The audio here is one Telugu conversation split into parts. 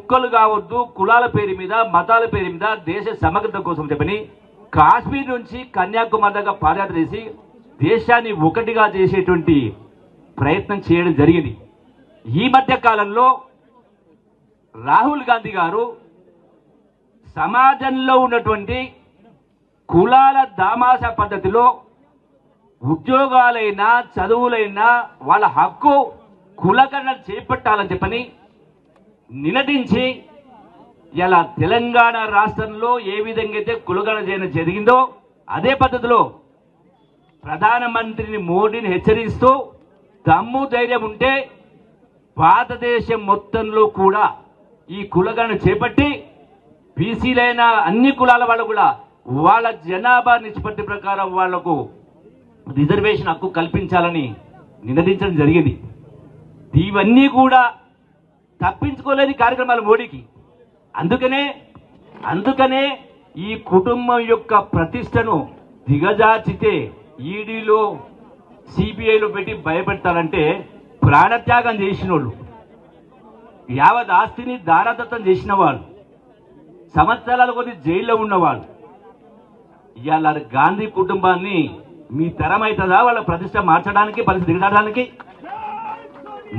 ముక్కలు కావద్దు, కులాల పేరు మీద మతాల పేరు మీద దేశ సమగ్రత కోసం చెప్పని కాశ్మీర్ నుంచి కన్యాకుమారి దాకా పాదయాత్ర చేసి దేశాన్ని ఒకటిగా చేసేటువంటి ప్రయత్నం చేయడం జరిగింది. ఈ మధ్య కాలంలో రాహుల్ గాంధీ గారు సమాజంలో ఉన్నటువంటి కులాల దామాషా పద్ధతిలో ఉద్యోగాలైనా చదువులైనా వాళ్ళ హక్కు కులగణన చేపట్టాలని చెప్పని నినదించి ఇలా తెలంగాణ రాష్ట్రంలో ఏ విధంగా అయితే కులగణన చేయడం జరిగిందో అదే పద్ధతిలో ప్రధానమంత్రిని మోడీని హెచ్చరిస్తూ దమ్ము ధైర్యం ఉంటే భారతదేశం మొత్తంలో కూడా ఈ కులగణన చేపట్టి బీసీలైన అన్ని కులాల వాళ్ళు కూడా వాళ్ళ జనాభా నిష్పత్తి ప్రకారం వాళ్లకు రిజర్వేషన్ హక్కు కల్పించాలని నినదించడం జరిగింది. ఇవన్నీ కూడా తప్పించుకోలేని కార్యక్రమాలు మోడీకి. అందుకనే ఈ కుటుంబం యొక్క ప్రతిష్టను దిగజార్చితే ఈడీలో సిబిఐలో పెట్టి భయపెడతారంటే ప్రాణత్యాగం చేసిన వాళ్ళు, యావత్ ఆస్తిని దారాదత్తం చేసిన వాళ్ళు, సంవత్సరాల కొద్ది జైల్లో ఉన్నవాళ్ళు ఇవాళ గాంధీ కుటుంబాన్ని మీ తరం అవుతుందా వాళ్ళ ప్రతిష్ట మార్చడానికి, పరిస్థితి దిగడానికి?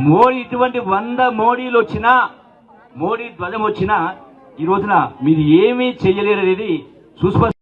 మోడీ ఇటువంటి 100 మోడీలు వచ్చినా, మోడీ ధ్వజం వచ్చినా ఈ రోజున మీరు ఏమీ చేయలేరు అనేది సుస్పష్టం.